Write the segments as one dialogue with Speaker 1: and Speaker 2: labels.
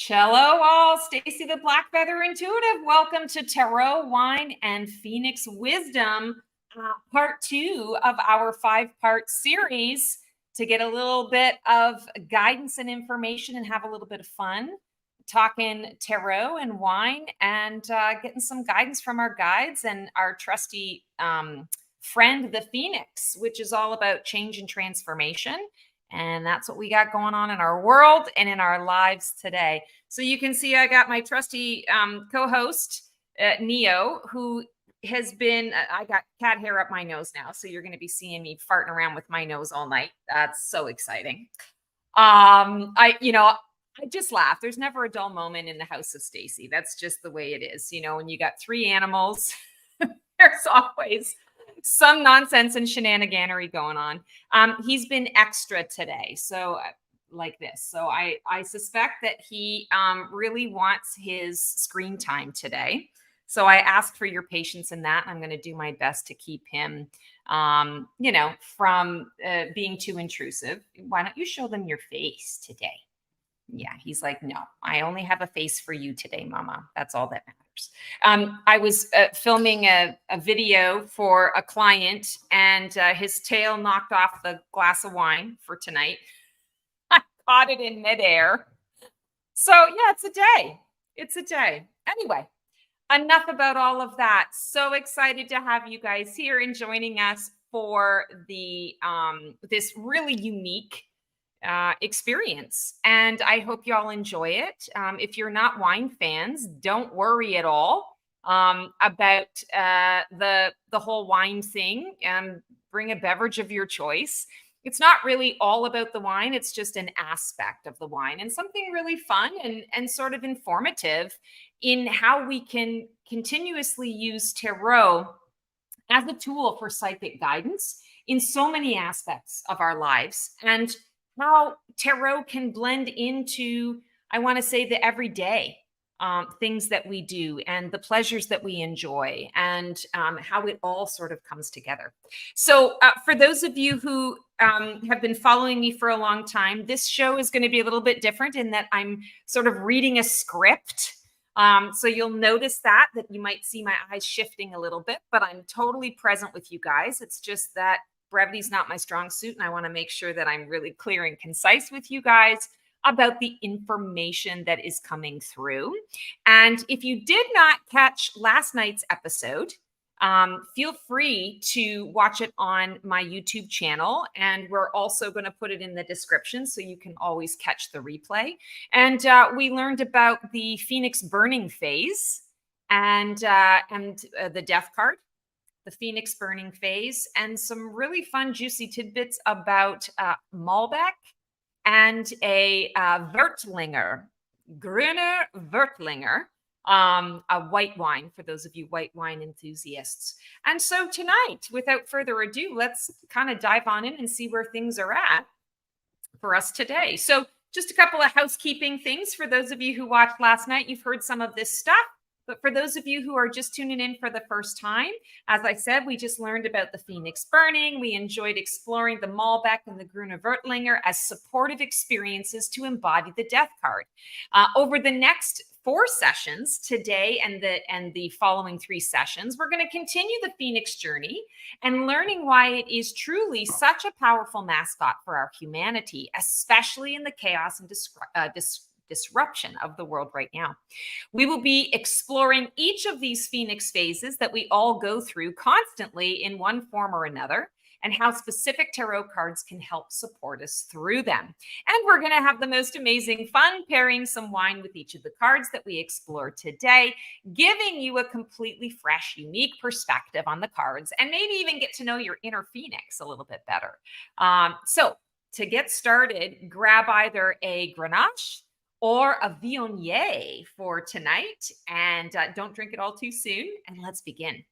Speaker 1: Cello all, Stacey the Black Feather Intuitive. Welcome to Tarot, Wine, and Phoenix Wisdom, part 2 of our 5-part series to get a little bit of guidance and information and have a little bit of fun talking tarot and wine and getting some guidance from our guides and our trusty friend, the Phoenix, which is all about change and transformation. And that's what we got going on in our world and in our lives today. So you can see I got my trusty co-host, Neo, who has been, I got cat hair up my nose now. So you're going to be seeing me farting around with my nose all night. That's so exciting. I just laugh. There's never a dull moment in the house of Stacey. That's just the way it is. You know, when you got 3 animals, there's always some nonsense and shenaniganery going on. He's been extra today. So like this. So I suspect that he really wants his screen time today. So I asked for your patience in that. I'm going to do my best to keep him, from being too intrusive. Why don't you show them your face today? Yeah, he's like, no, I only have a face for you today, Mama. That's all that matters. I was filming a video for a client, and his tail knocked off the glass of wine for tonight. I caught it in midair. So yeah, it's a day. It's a day. Anyway, enough about all of that. So excited to have you guys here and joining us for the this really unique experience, and I hope you all enjoy it. If you're not wine fans, don't worry at all about the whole wine thing. Bring a beverage of your choice. It's not really all about the wine. It's just an aspect of the wine and something really fun and sort of informative in how we can continuously use tarot as a tool for psychic guidance in so many aspects of our lives, and how tarot can blend into, I want to say, the everyday things that we do and the pleasures that we enjoy, and how it all sort of comes together. So for those of you who have been following me for a long time, this show is going to be a little bit different in that I'm sort of reading a script. So you'll notice that you might see my eyes shifting a little bit, but I'm totally present with you guys. It's just that brevity is not my strong suit, and I want to make sure that I'm really clear and concise with you guys about the information that is coming through. And if you did not catch last night's episode, feel free to watch it on my YouTube channel, and we're also going to put it in the description so you can always catch the replay. And we learned about the Phoenix burning phase and the death card, the Phoenix burning phase, and some really fun, juicy tidbits about Malbec and a Wertlinger, Grüner Wertlinger, a white wine for those of you white wine enthusiasts. And so tonight, without further ado, let's kind of dive on in and see where things are at for us today. So just a couple of housekeeping things for those of you who watched last night. You've heard some of this stuff. But for those of you who are just tuning in for the first time, as I said, we just learned about the Phoenix burning. We enjoyed exploring the Malbec and the Grüner Wertlinger as supportive experiences to embody the death card. Over the next 4 sessions, today and the following 3 sessions, we're going to continue the Phoenix journey and learning why it is truly such a powerful mascot for our humanity, especially in the chaos and disruption of the world right now. We will be exploring each of these Phoenix phases that we all go through constantly in one form or another, and how specific tarot cards can help support us through them. And we're going to have the most amazing fun pairing some wine with each of the cards that we explore today, giving you a completely fresh, unique perspective on the cards, and maybe even get to know your inner Phoenix a little bit better. So to get started, grab either a Grenache or a Viognier for tonight, and don't drink it all too soon, and let's begin.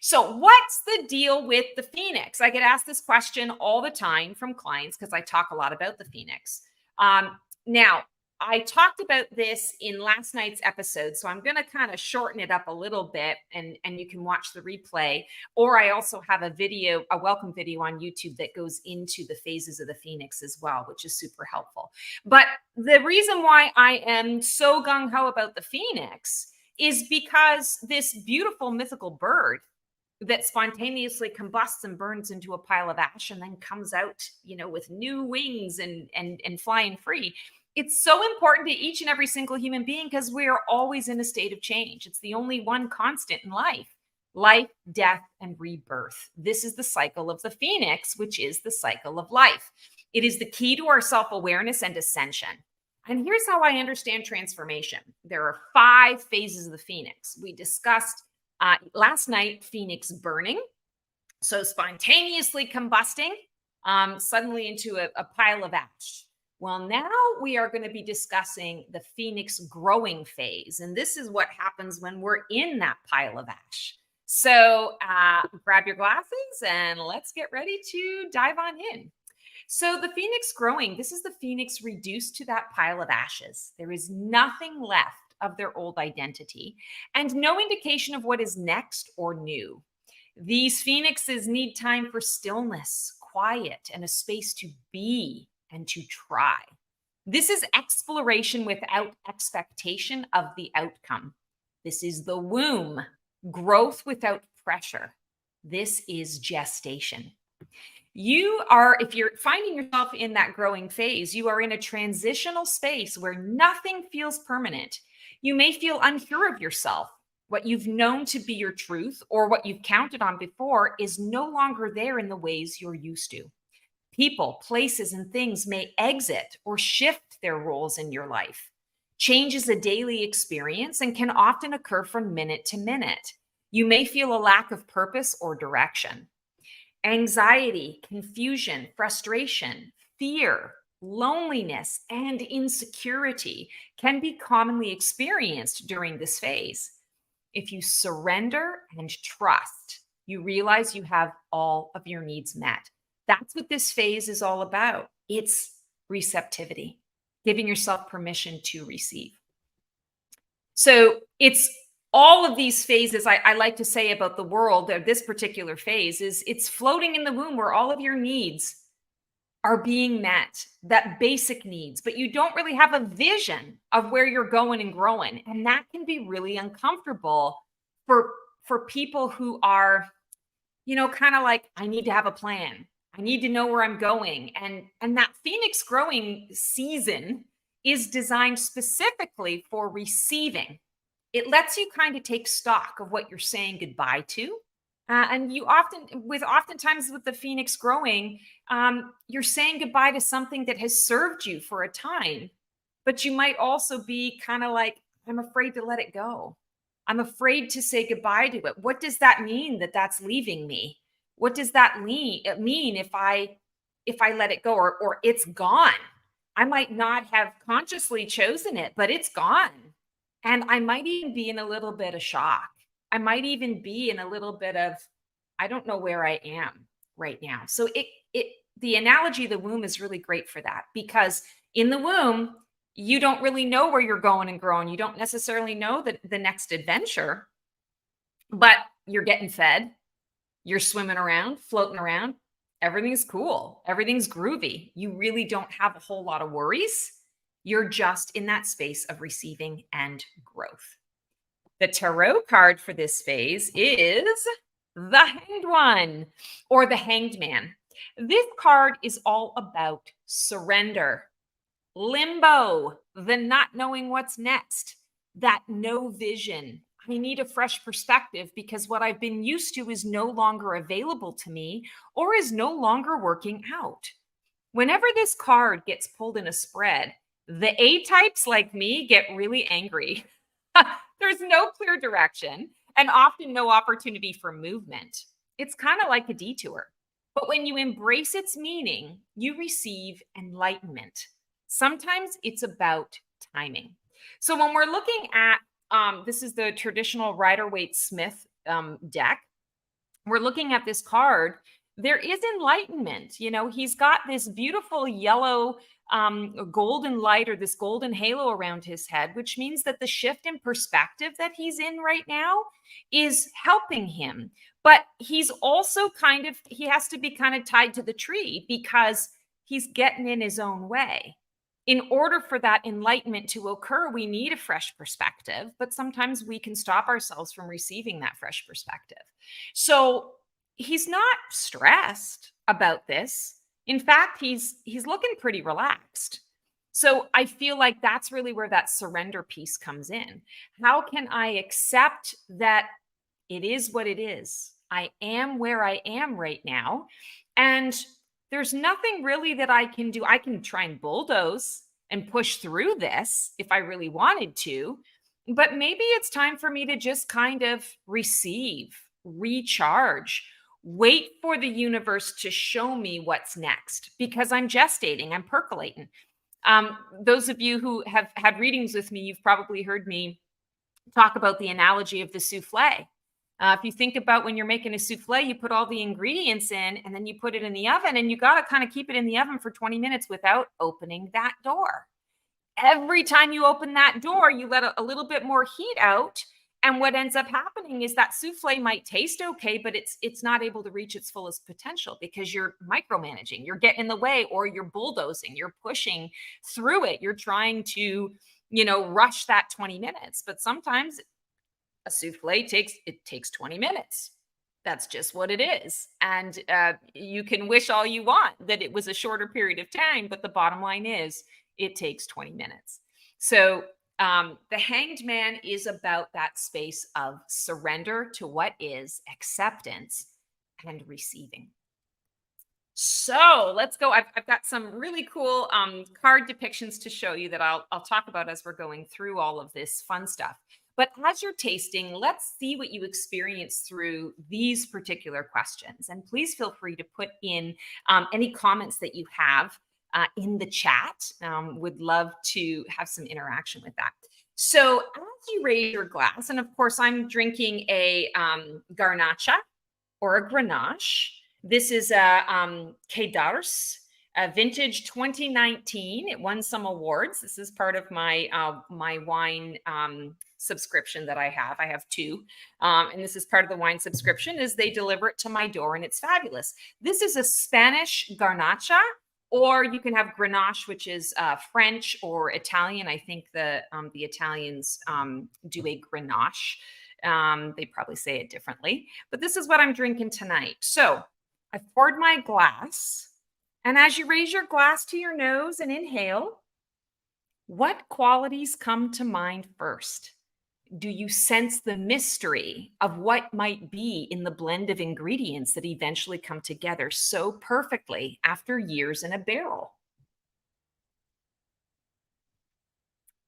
Speaker 1: So what's the deal with the Phoenix? I get asked this question all the time from clients because I talk a lot about the Phoenix. Now, I talked about this in last night's episode, so I'm going to kind of shorten it up a little bit, and you can watch the replay. Or I also have a welcome video on YouTube that goes into the phases of the Phoenix as well, which is super helpful. But the reason why I am so gung-ho about the Phoenix is because this beautiful mythical bird that spontaneously combusts and burns into a pile of ash and then comes out, with new wings and flying free. It's so important to each and every single human being because we are always in a state of change. It's the only one constant in life, death, and rebirth. This is the cycle of the Phoenix, which is the cycle of life. It is the key to our self-awareness and ascension. And here's how I understand transformation. There are 5 phases of the Phoenix. We discussed last night, Phoenix burning. So spontaneously combusting suddenly into a pile of ash. Well, now we are going to be discussing the Phoenix growing phase. And this is what happens when we're in that pile of ash. So grab your glasses and let's get ready to dive on in. So the Phoenix growing, this is the Phoenix reduced to that pile of ashes. There is nothing left of their old identity and no indication of what is next or new. These Phoenixes need time for stillness, quiet, and a space to be and to try. This is exploration without expectation of the outcome. This is the womb, growth without pressure. This is gestation. If you're finding yourself in that growing phase, you are in a transitional space where nothing feels permanent. You may feel unsure of yourself. What you've known to be your truth or what you've counted on before is no longer there in the ways you're used to. People, places, and things may exit or shift their roles in your life. Change is a daily experience and can often occur from minute to minute. You may feel a lack of purpose or direction. Anxiety, confusion, frustration, fear, loneliness, and insecurity can be commonly experienced during this phase. If you surrender and trust, you realize you have all of your needs met. That's what this phase is all about. It's receptivity, giving yourself permission to receive. So it's all of these phases. I like to say about the world, or this particular phase, is it's floating in the womb where all of your needs are being met, that basic needs, but you don't really have a vision of where you're going and growing. And that can be really uncomfortable for people who are, kind of like, I need to have a plan. I need to know where I'm going. And that Phoenix growing season is designed specifically for receiving. It lets you kind of take stock of what you're saying goodbye to. And oftentimes with the Phoenix growing, you're saying goodbye to something that has served you for a time, but you might also be kind of like, I'm afraid to let it go. I'm afraid to say goodbye to it. What does that mean that that's leaving me? What does that mean if I let it go or it's gone? I might not have consciously chosen it, but it's gone. And I might even be in a little bit of shock. I might even be in a little bit of, I don't know where I am right now. So the analogy of the womb is really great for that, because in the womb, you don't really know where you're going and growing. You don't necessarily know the next adventure, but you're getting fed. You're swimming around, floating around. Everything's cool. Everything's groovy. You really don't have a whole lot of worries. You're just in that space of receiving and growth. The tarot card for this phase is the Hanged One, or the Hanged Man. This card is all about surrender, limbo, the not knowing what's next, that no vision. I need a fresh perspective because what I've been used to is no longer available to me or is no longer working out. Whenever this card gets pulled in a spread, the A-types like me get really angry. There's no clear direction and often no opportunity for movement. It's kind of like a detour. But when you embrace its meaning, you receive enlightenment. Sometimes it's about timing. So when we're looking at, this is the traditional Rider-Waite-Smith deck, we're looking at this card. there is enlightenment. He's got this beautiful yellow golden light, or this golden halo around his head, which means that the shift in perspective that he's in right now is helping him. But he's also he has to be kind of tied to the tree because he's getting in his own way. In order for that enlightenment to occur, we need a fresh perspective, but sometimes we can stop ourselves from receiving that fresh perspective. So he's not stressed about this. In fact, he's looking pretty relaxed. So I feel like that's really where that surrender piece comes in. How can I accept that it is what it is? I am where I am right now. And there's nothing really that I can do. I can try and bulldoze and push through this if I really wanted to. But maybe it's time for me to just kind of receive, recharge, wait for the universe to show me what's next, because I'm gestating, I'm percolating. Those of you who have had readings with me, you've probably heard me talk about the analogy of the souffle. If you think about when you're making a souffle, you put all the ingredients in and then you put it in the oven, and you got to kind of keep it in the oven for 20 minutes without opening that door. Every time you open that door, you let a little bit more heat out. And what ends up happening is that souffle might taste okay, but it's not able to reach its fullest potential because you're micromanaging, you're getting in the way, or you're bulldozing, you're pushing through it. You're trying to, rush that 20 minutes. But sometimes a souffle takes 20 minutes. That's just what it is. And you can wish all you want that it was a shorter period of time, but the bottom line is it takes 20 minutes. So the Hanged Man is about that space of surrender to what is, acceptance, and receiving. So let's go. I've got some really cool card depictions to show you that I'll talk about as we're going through all of this fun stuff. But as you're tasting, let's see what you experience through these particular questions. And please feel free to put in any comments that you have in the chat. Would love to have some interaction with that. So as you raise your glass, and of course I'm drinking a garnacha or a grenache. This is a Kedars, a vintage 2019. It won some awards. This is part of my my wine subscription that I have. I have two, and this is part of the wine subscription. Is they deliver it to my door, and it's fabulous. This is a Spanish garnacha, or you can have Grenache, which is French or Italian. I think the Italians do a Grenache. They probably say it differently, but this is what I'm drinking tonight. So I poured my glass, and as you raise your glass to your nose and inhale, what qualities come to mind first? Do you sense the mystery of what might be in the blend of ingredients that eventually come together so perfectly after years in a barrel?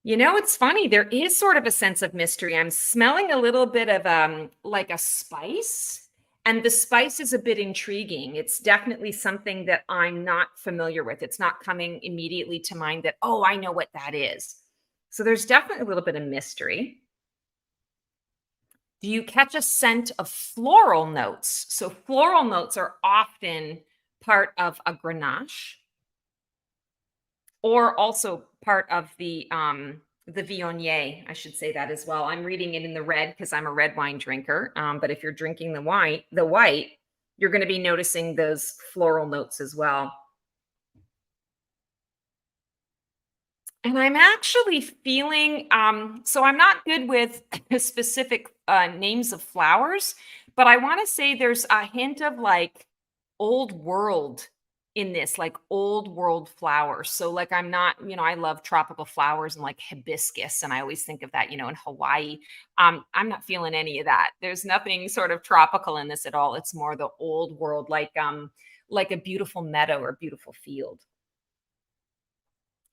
Speaker 1: It's funny. There is sort of a sense of mystery. I'm smelling a little bit of like a spice, and the spice is a bit intriguing. It's definitely something that I'm not familiar with. It's not coming immediately to mind that, oh, I know what that is. So there's definitely a little bit of mystery. Do you catch a scent of floral notes? So floral notes are often part of a Grenache, or also part of the Viognier. I should say that as well. I'm reading it in the red because I'm a red wine drinker. But if you're drinking the white, you're going to be noticing those floral notes as well. And I'm actually feeling, so I'm not good with specific names of flowers, but I want to say there's a hint of like old world in this, like old world flowers. So like I'm not, I love tropical flowers and like hibiscus, and I always think of that, in Hawaii. I'm not feeling any of that. There's nothing sort of tropical in this at all. It's more the old world, like a beautiful meadow or beautiful field.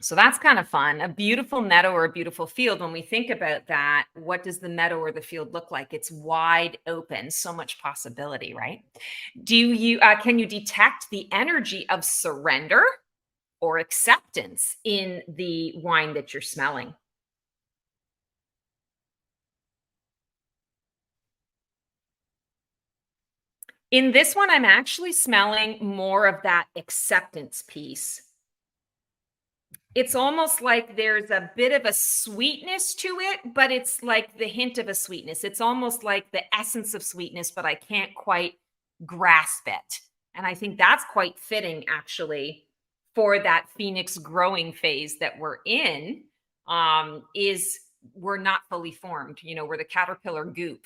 Speaker 1: So that's kind of fun. A beautiful meadow or a beautiful field. When we think about that, what does the meadow or the field look like? It's wide open, so much possibility, right? Can you detect the energy of surrender or acceptance in the wine that you're smelling? In this one, I'm actually smelling more of that acceptance piece. It's almost like there's a bit of a sweetness to it, but it's like the hint of a sweetness. It's almost like the essence of sweetness, but I can't quite grasp it. And I think that's quite fitting, actually, for that phoenix growing phase that we're in. Is we're not fully formed. We're the caterpillar goop,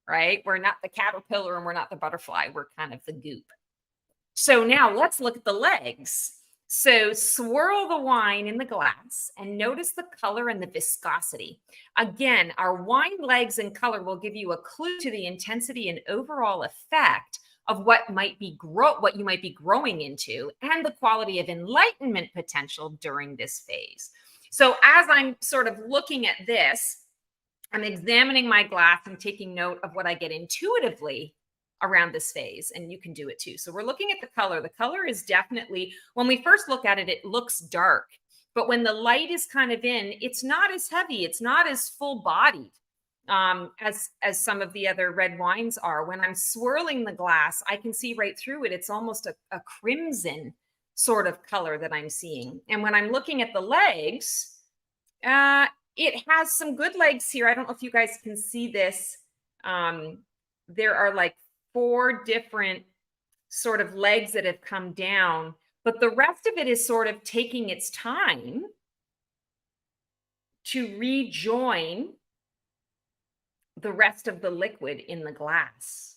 Speaker 1: right? We're not the caterpillar and we're not the butterfly. We're kind of the goop. So now let's look at the legs. So swirl the wine in the glass and notice the color and the viscosity. Again, our wine legs and color will give you a clue to the intensity and overall effect of what you might be growing into and the quality of enlightenment potential during this phase. So as I'm sort of looking at this, I'm examining my glass and taking note of what I get intuitively around this phase, and you can do it too. So we're looking at the color. The color is definitely, when we first look at it, it looks dark, but when the light is kind of in, it's not as heavy, it's not as full bodied as some of the other red wines are. When I'm swirling the glass, I can see right through it. It's almost a crimson sort of color that I'm seeing. And when I'm looking at the legs, it has some good legs here. I don't know if you guys can see this. There are like 4 different sort of legs that have come down, but the rest of it is sort of taking its time to rejoin the rest of the liquid in the glass.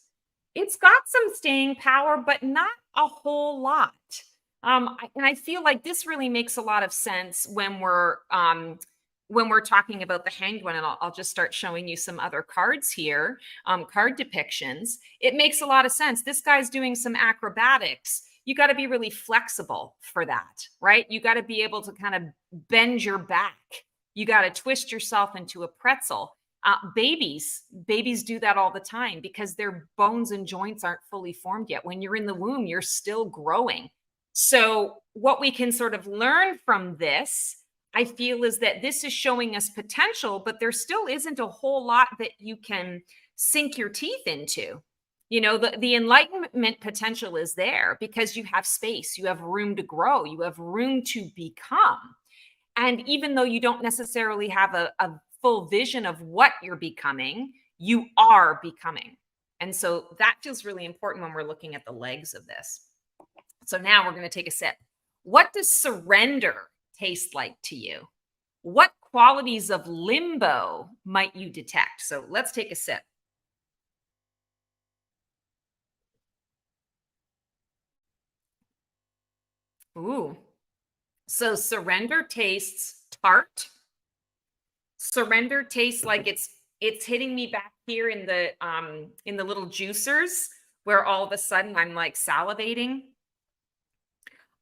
Speaker 1: It's got some staying power, but not a whole lot. And I feel like this really makes a lot of sense when we're talking about the hanged one. And I'll just start showing you some other cards here, card depictions. It makes a lot of sense. This guy's doing some acrobatics. You got to be really flexible for that, right? You got to be able to kind of bend your back. You got to twist yourself into a pretzel. Babies do that all the time because their bones and joints aren't fully formed yet. When you're in the womb, you're still growing. So what we can sort of learn from this, I feel, is that this is showing us potential, but there still isn't a whole lot that you can sink your teeth into. The enlightenment potential is there because you have space, you have room to grow, you have room to become. And even though you don't necessarily have a full vision of what you're becoming, you are becoming. And so that feels really important when we're looking at the legs of this. So now we're going to take a sip. What does surrender taste like to you? What qualities of limbo might you detect? So let's take a sip. Ooh. So surrender tastes tart. Surrender tastes like it's hitting me back here in the little juicers where all of a sudden I'm like salivating.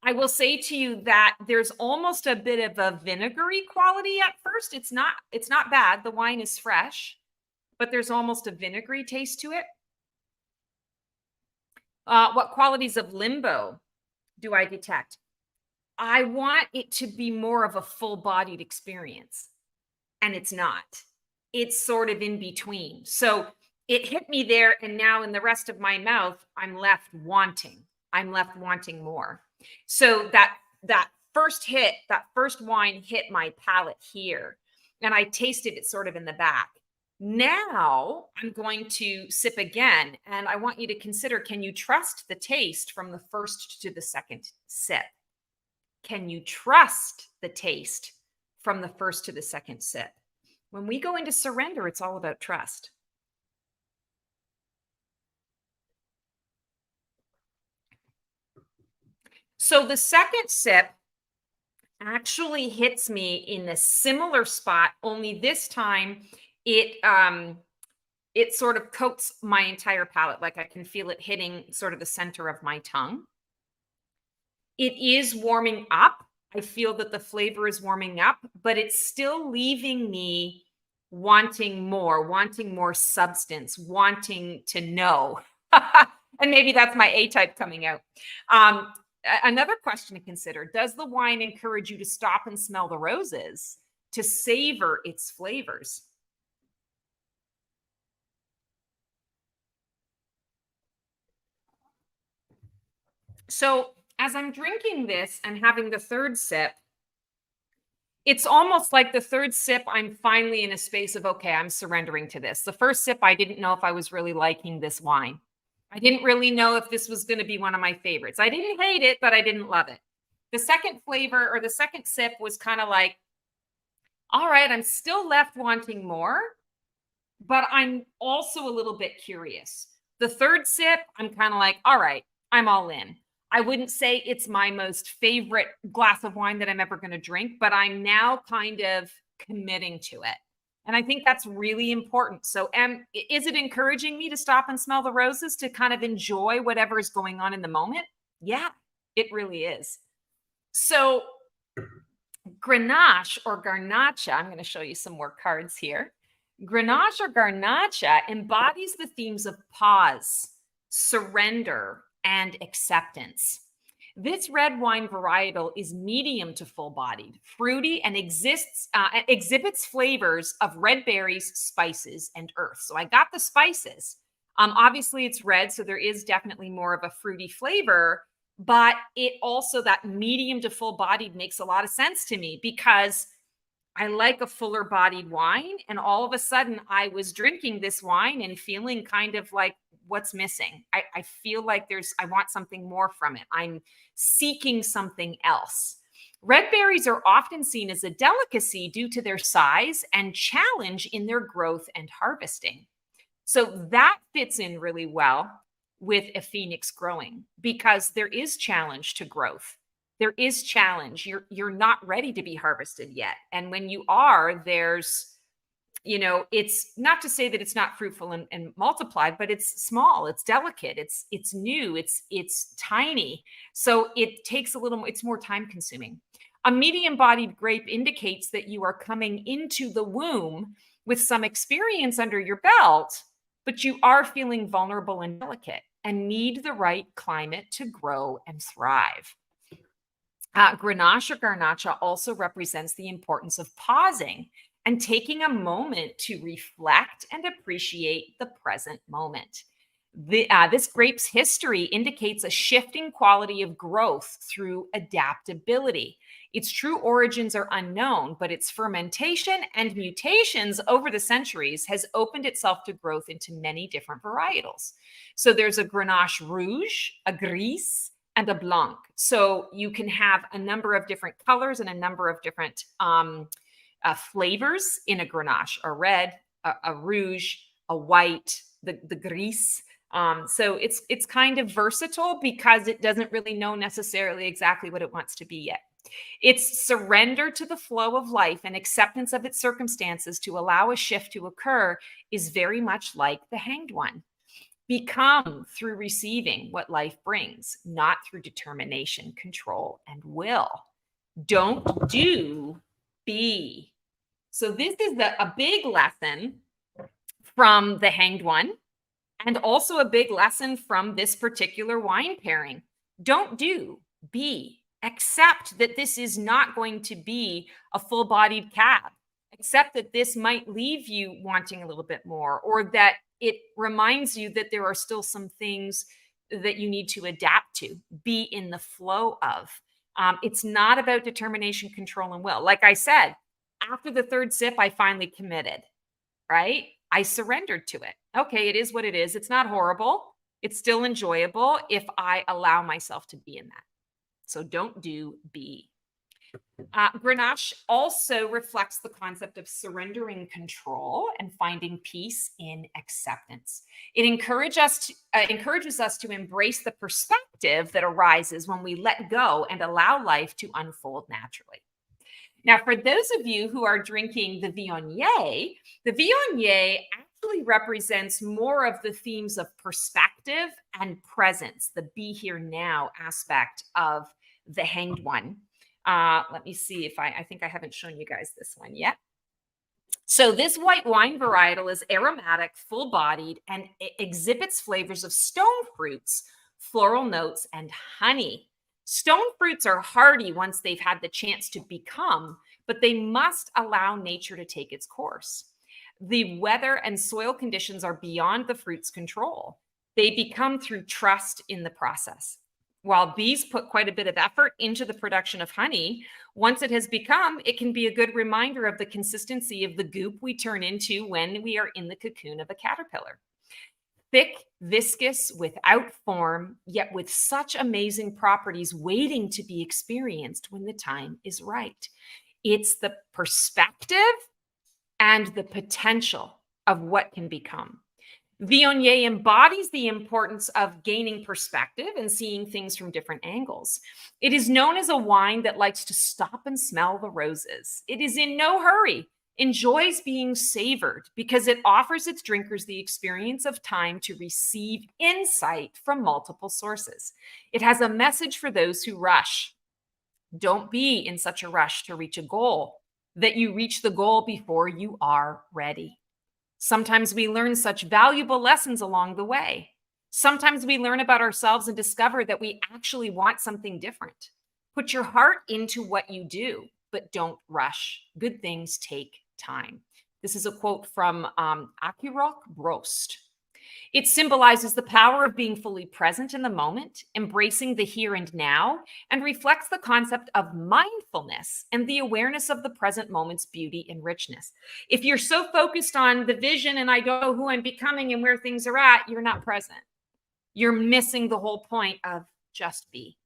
Speaker 1: I will say to you that there's almost a bit of a vinegary quality at first. It's not bad. The wine is fresh, but there's almost a vinegary taste to it. What qualities of limbo do I detect? I want it to be more of a full-bodied experience, and it's not. It's sort of in between. So it hit me there, and now in the rest of my mouth, I'm left wanting. I'm left wanting more. So that first wine hit my palate here, and I tasted it sort of in the back. Now I'm going to sip again, and I want you to consider, can you trust the taste from the first to the second sip? Can you trust the taste from the first to the second sip? When we go into surrender, it's all about trust. So the second sip actually hits me in a similar spot, only this time it sort of coats my entire palate. Like I can feel it hitting sort of the center of my tongue. It is warming up. I feel that the flavor is warming up, but it's still leaving me wanting more substance, wanting to know. And maybe that's my A type coming out. Another question to consider, does the wine encourage you to stop and smell the roses, to savor its flavors? So as I'm drinking this and having the third sip, it's almost like the third sip, I'm finally in a space of, okay, I'm surrendering to this. The first sip, I didn't know if I was really liking this wine. I didn't really know if this was going to be one of my favorites. I didn't hate it, but I didn't love it. The second flavor or the second sip was kind of like, all right, I'm still left wanting more, but I'm also a little bit curious. The third sip, I'm kind of like, all right, I'm all in. I wouldn't say it's my most favorite glass of wine that I'm ever going to drink, but I'm now kind of committing to it. And I think that's really important. So, is it encouraging me to stop and smell the roses to kind of enjoy whatever is going on in the moment? Yeah, it really is. So, Grenache or Garnacha, I'm going to show you some more cards here. Grenache or Garnacha embodies the themes of pause, surrender, and acceptance. This red wine varietal is medium to full-bodied, fruity, and exhibits flavors of red berries, spices, and earth. So I got the spices. Obviously, it's red, so there is definitely more of a fruity flavor, but it also, that medium to full-bodied makes a lot of sense to me because I like a fuller bodied wine. And all of a sudden, I was drinking this wine and feeling kind of like, what's missing? I feel like I want something more from it. I'm seeking something else. Red berries are often seen as a delicacy due to their size and challenge in their growth and harvesting. So that fits in really well with a phoenix growing because there is challenge to growth. There is challenge. You're not ready to be harvested yet. And when you are, it's not to say that it's not fruitful and multiplied, but it's small, it's delicate, it's new, it's tiny. So it takes it's more time consuming. A medium bodied grape indicates that you are coming into the womb with some experience under your belt, but you are feeling vulnerable and delicate and need the right climate to grow and thrive. Grenache or Garnacha also represents the importance of pausing and taking a moment to reflect and appreciate the present moment. This grape's history indicates a shifting quality of growth through adaptability. Its true origins are unknown, but its fermentation and mutations over the centuries has opened itself to growth into many different varietals. So there's a Grenache Rouge, a Gris, and a Blanc. So you can have a number of different colors and a number of different flavors in a Grenache: a red, a rouge, a white, the Gris. So it's kind of versatile because it doesn't really know necessarily exactly what it wants to be yet. Its surrender to the flow of life and acceptance of its circumstances to allow a shift to occur is very much like the Hanged One. Become through receiving what life brings, not through determination, control, and will. Don't do, be. So this is a big lesson from the Hanged One, and also a big lesson from this particular wine pairing. Don't do, be. Accept that this is not going to be a full-bodied cab. Accept that this might leave you wanting a little bit more, or that it reminds you that there are still some things that you need to adapt to, be in the flow of. It's not about determination, control, and will. Like I said, after the third sip, I finally committed, right? I surrendered to it. Okay, it is what it is. It's not horrible. It's still enjoyable if I allow myself to be in that. So don't do, be. Grenache also reflects the concept of surrendering control and finding peace in acceptance. It encourages us to embrace the perspective that arises when we let go and allow life to unfold naturally. Now, for those of you who are drinking the Viognier, the Viognier actually represents more of the themes of perspective and presence, the be here now aspect of the Hanged One. Let me see if I think I haven't shown you guys this one yet. So this white wine varietal is aromatic, full-bodied, and exhibits flavors of stone fruits, floral notes, and honey. Stone fruits are hardy once they've had the chance to become, but they must allow nature to take its course. The weather and soil conditions are beyond the fruit's control. They become through trust in the process. While bees put quite a bit of effort into the production of honey, once it has become, it can be a good reminder of the consistency of the goop we turn into when we are in the cocoon of a caterpillar. Thick, viscous, without form, yet with such amazing properties waiting to be experienced when the time is right. It's the perspective and the potential of what can become. Viognier embodies the importance of gaining perspective and seeing things from different angles. It is known as a wine that likes to stop and smell the roses. It is in no hurry, enjoys being savored because it offers its drinkers the experience of time to receive insight from multiple sources. It has a message for those who rush. Don't be in such a rush to reach a goal that you reach the goal before you are ready. Sometimes we learn such valuable lessons along the way. Sometimes we learn about ourselves and discover that we actually want something different. Put your heart into what you do, but don't rush. Good things take time. This is a quote from Akirok Brost. It symbolizes the power of being fully present in the moment, embracing the here and now, and reflects the concept of mindfulness and the awareness of the present moment's beauty and richness. If you're so focused on the vision and I don't know who I'm becoming and where things are at, you're not present. You're missing the whole point of just be.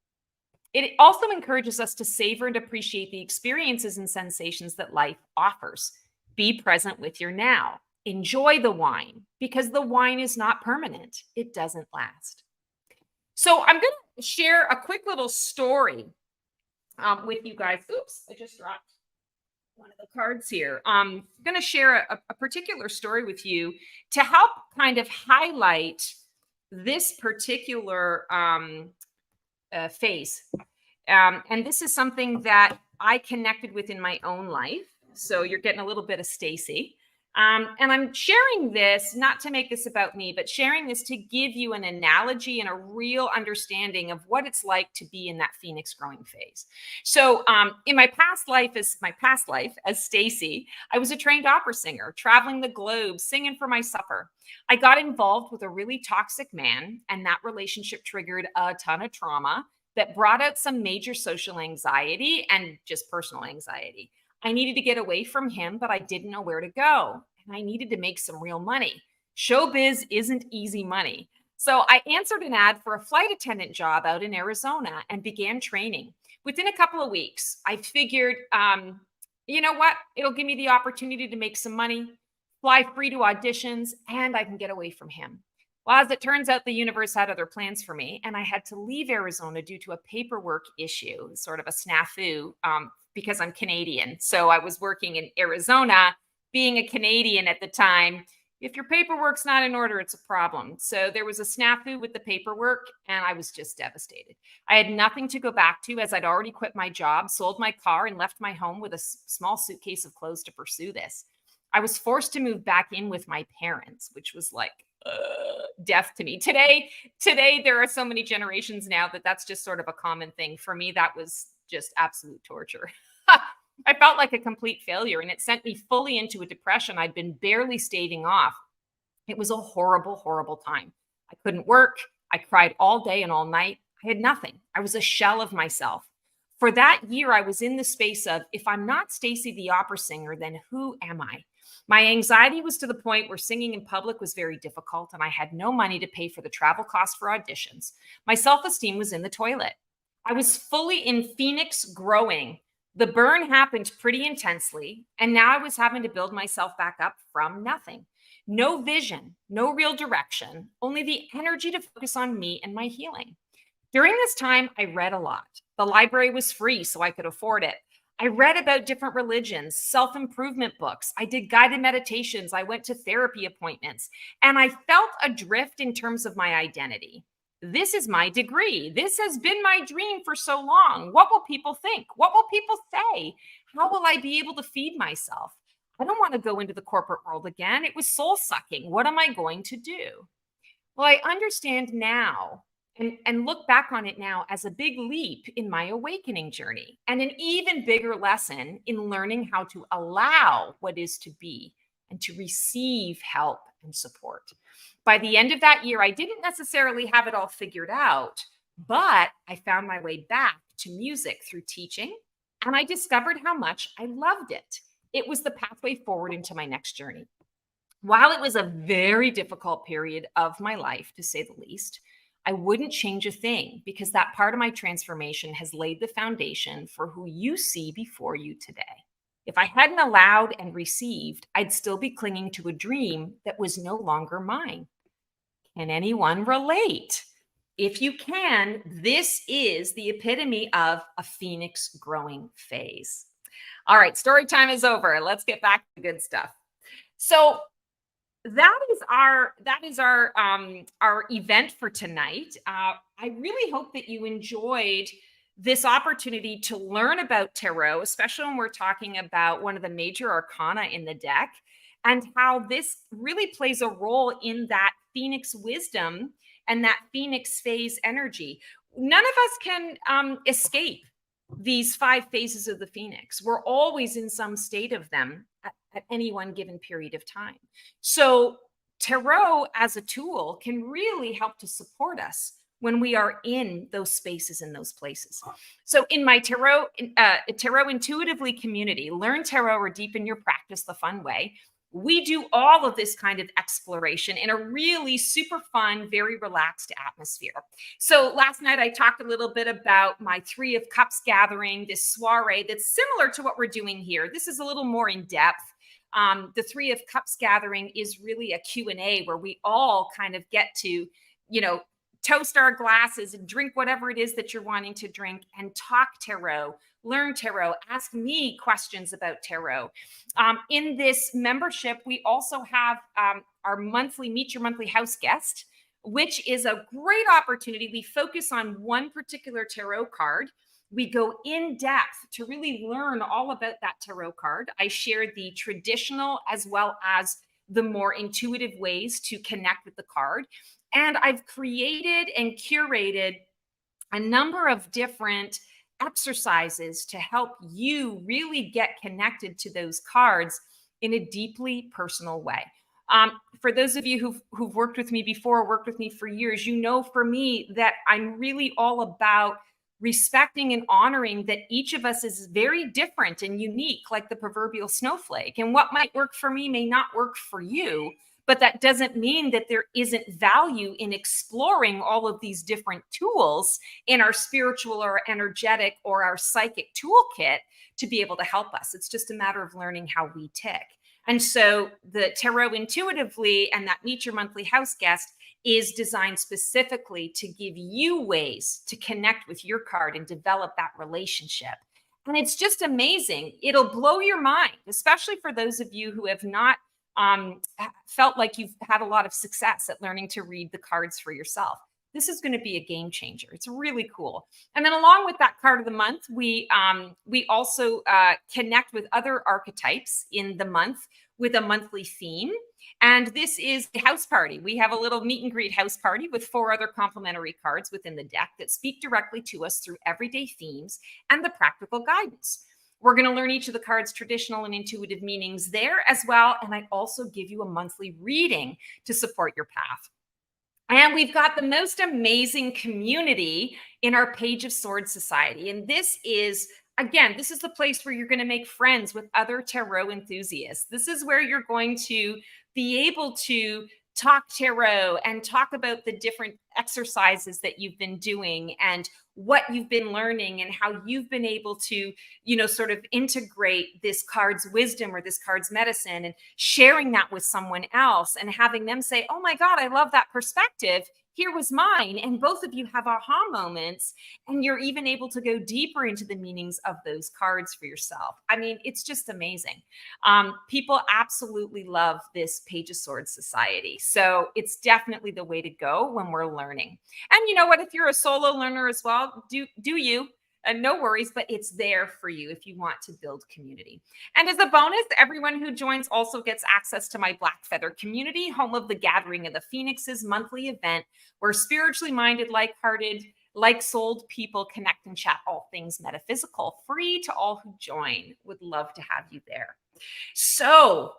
Speaker 1: It also encourages us to savor and appreciate the experiences and sensations that life offers. Be present with your now. Enjoy the wine because the wine is not permanent. It doesn't last. So I'm going to share a quick little story with you guys. Oops, I just dropped one of the cards here. I'm going to share a particular story with you to help kind of highlight this particular phase. And this is something that I connected with in my own life. So you're getting a little bit of Stacey. And I'm sharing this not to make this about me, but sharing this to give you an analogy and a real understanding of what it's like to be in that phoenix growing phase. So in my past life as Stacey, I was a trained opera singer, traveling the globe, singing for my supper. I got involved with a really toxic man, and that relationship triggered a ton of trauma that brought out some major social anxiety and just personal anxiety. I needed to get away from him, but I didn't know where to go. And I needed to make some real money. Showbiz isn't easy money. So I answered an ad for a flight attendant job out in Arizona and began training. Within a couple of weeks, I figured, you know what? It'll give me the opportunity to make some money, fly free to auditions, and I can get away from him. Well, as it turns out, the universe had other plans for me, and I had to leave Arizona due to a paperwork issue, sort of a snafu, because I'm Canadian. So I was working in Arizona. Being a Canadian at the time, if your paperwork's not in order, it's a problem. So there was a snafu with the paperwork, and I was just devastated. I had nothing to go back to as I'd already quit my job, sold my car, and left my home with a small suitcase of clothes to pursue this. I was forced to move back in with my parents, which was like death to me. Today, there are so many generations now that that's just sort of a common thing. For me, that was just absolute torture. I felt like a complete failure, and it sent me fully into a depression I'd been barely staving off. It was a horrible, horrible time. I couldn't work. I cried all day and all night. I had nothing. I was a shell of myself. For that year, I was in the space of, if I'm not Stacey the opera singer, then who am I? My anxiety was to the point where singing in public was very difficult, and I had no money to pay for the travel costs for auditions. My self-esteem was in the toilet. I was fully in phoenix growing. The burn happened pretty intensely, and now I was having to build myself back up from nothing. No vision, no real direction, only the energy to focus on me and my healing. During this time, I read a lot. The library was free, so I could afford it. I read about different religions, self-improvement books. I did guided meditations. I went to therapy appointments, and I felt adrift in terms of my identity. This is my degree. This has been my dream for so long. What will people think? What will people say? How will I be able to feed myself? I don't want to go into the corporate world again. It was soul sucking. What am I going to do? Well, I understand now and look back on it now as a big leap in my awakening journey and an even bigger lesson in learning how to allow what is to be and to receive help and support. By the end of that year, I didn't necessarily have it all figured out, But I found my way back to music through teaching, and I discovered how much I loved it. It was the pathway forward into my next journey. While it was a very difficult period of my life, to say the least, I wouldn't change a thing because that part of my transformation has laid the foundation for who you see before you today. If I hadn't allowed and received, I'd still be clinging to a dream that was no longer mine. Can anyone relate? If you can, this is the epitome of a phoenix growing phase. All right, story time is over. Let's get back to the good stuff. So, that is our event for tonight. I really hope that you enjoyed this opportunity to learn about tarot, especially when we're talking about one of the major arcana in the deck, and how this really plays a role in that phoenix wisdom and that phoenix phase energy. None of us can escape these 5 phases of the phoenix. We're always in some state of them at any one given period of time. So tarot as a tool can really help to support us when we are in those spaces and those places. So in my tarot intuitively community, learn tarot or deepen your practice the fun way. We do all of this kind of exploration in a really super fun, very relaxed atmosphere. So last night I talked a little bit about my Three of Cups gathering, this soiree that's similar to what we're doing here. This is a little more in depth. The Three of Cups gathering is really a Q&A where we all kind of get to, toast our glasses and drink whatever it is that you're wanting to drink and talk tarot, learn tarot, ask me questions about tarot. In this membership, we also have our monthly Meet Your Monthly House guest, which is a great opportunity. We focus on one particular tarot card. We go in depth to really learn all about that tarot card. I share the traditional as well as the more intuitive ways to connect with the card. And I've created and curated a number of different exercises to help you really get connected to those cards in a deeply personal way. For those of you who've worked with me before, worked with me for years, you know for me that I'm really all about respecting and honoring that each of us is very different and unique, like the proverbial snowflake. And what might work for me may not work for you. But that doesn't mean that there isn't value in exploring all of these different tools in our spiritual or energetic or our psychic toolkit to be able to help us. It's just a matter of learning how we tick. And so the Tarot Intuitively and that Meet Your Monthly House guest is designed specifically to give you ways to connect with your card and develop that relationship. And it's just amazing. It'll blow your mind, especially for those of you who have not felt like you've had a lot of success at learning to read the cards for yourself. This is going to be a game changer. It's really cool. And then along with that card of the month, we also connect with other archetypes in the month with a monthly theme. And this is the house party. We have a little meet and greet house party with 4 other complementary cards within the deck that speak directly to us through everyday themes and the practical guidance. We're going to learn each of the cards' traditional and intuitive meanings there as well. And I also give you a monthly reading to support your path. And we've got the most amazing community in our Page of Swords Society. And this is, again, this is the place where you're going to make friends with other tarot enthusiasts. This is where you're going to be able to talk tarot and talk about the different exercises that you've been doing and what you've been learning and how you've been able to, sort of integrate this card's wisdom or this card's medicine and sharing that with someone else and having them say, oh my God, I love that perspective. Here was mine. And both of you have aha moments and you're even able to go deeper into the meanings of those cards for yourself. I mean, it's just amazing. People absolutely love this Page of Swords Society. So it's definitely the way to go when we're learning. And you know what, if you're a solo learner as well, do you. And no worries, but it's there for you if you want to build community. And as a bonus, everyone who joins also gets access to my Black Feather community, home of the Gathering of the Phoenixes monthly event, where spiritually minded, like-hearted, like-souled people connect and chat all things metaphysical, free to all who join. Would love to have you there. So,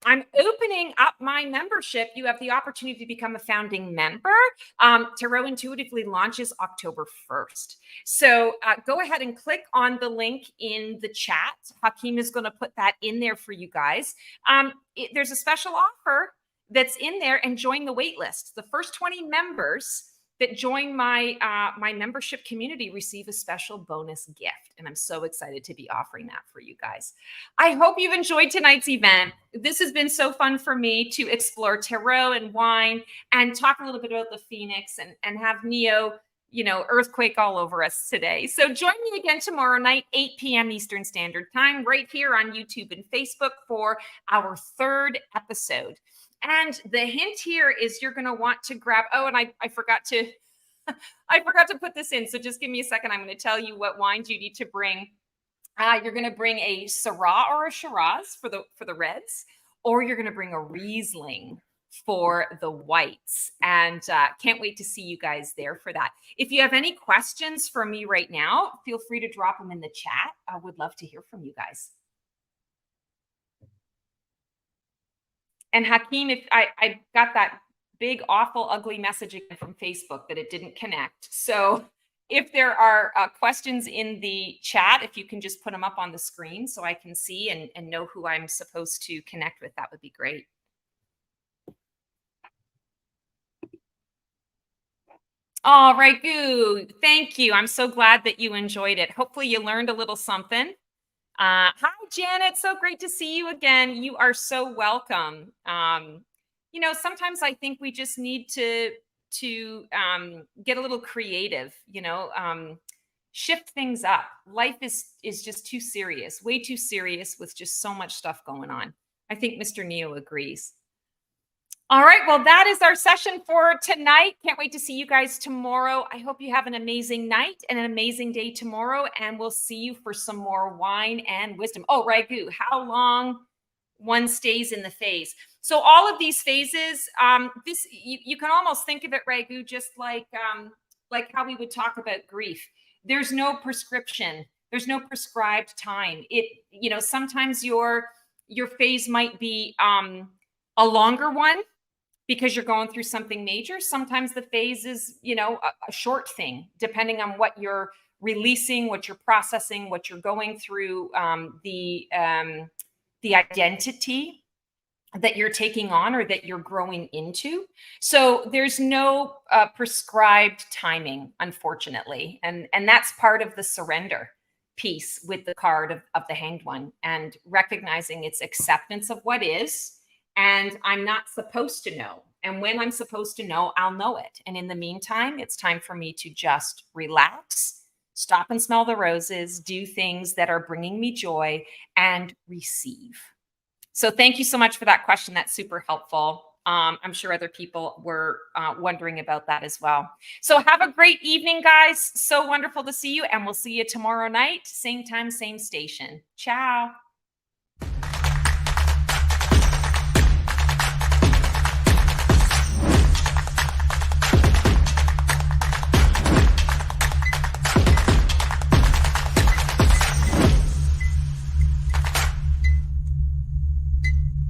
Speaker 1: I'm opening up my membership. You have the opportunity to become a founding member. Tarot Intuitively launches October 1st. So go ahead and click on the link in the chat. Hakeem is going to put that in there for you guys. There's a special offer that's in there, and join the wait list. The first 20 members that join my my membership community receive a special bonus gift, and I'm so excited to be offering that for you guys. I hope you've enjoyed tonight's event. This has been so fun for me to explore tarot and wine and talk a little bit about the Phoenix and have Neo, you know, earthquake all over us today. So join me again tomorrow night, 8 p.m. Eastern Standard Time, right here on YouTube and Facebook for our 3rd episode. And the hint here is you're going to want to grab, oh, and I forgot to, I forgot to put this in. So just give me a second. I'm going to tell you what wines you need to bring. You're going to bring a Syrah or a Shiraz for the reds, or you're going to bring a Riesling for the whites. And can't wait to see you guys there for that. If you have any questions for me right now, feel free to drop them in the chat. I would love to hear from you guys. And Hakeem, if I got that big, awful, ugly message again from Facebook that it didn't connect. So if there are questions in the chat, if you can just put them up on the screen so I can see and know who I'm supposed to connect with, that would be great. All right, Goo. Thank you. I'm so glad that you enjoyed it. Hopefully you learned a little something. Hi, Janet. So great to see you again. You are so welcome. You know, sometimes I think we just need to get a little creative, you know, shift things up. Life is just too serious, way too serious with just so much stuff going on. I think Mr. Neo agrees. All right, well, that is our session for tonight. Can't wait to see you guys tomorrow. I hope you have an amazing night and an amazing day tomorrow, and we'll see you for some more wine and wisdom. Oh, Ragu, how long one stays in the phase. So all of these phases, you can almost think of it, Ragu, just like how we would talk about grief. There's no prescription. There's no prescribed time. You know, sometimes your phase might be a longer one, because you're going through something major. Sometimes the phase is, you know, a short thing, depending on what you're releasing, what you're processing, what you're going through, the identity that you're taking on or that you're growing into. So there's no prescribed timing, unfortunately. And that's part of the surrender piece with the card of the Hanged One, and recognizing its acceptance of what is. And I'm not supposed to know. And when I'm supposed to know, I'll know it. And in the meantime, it's time for me to just relax, stop and smell the roses, do things that are bringing me joy, and receive. So thank you so much for that question. That's super helpful. I'm sure other people were wondering about that as well. So have a great evening, guys. So wonderful to see you. And we'll see you tomorrow night, same time, same station. Ciao.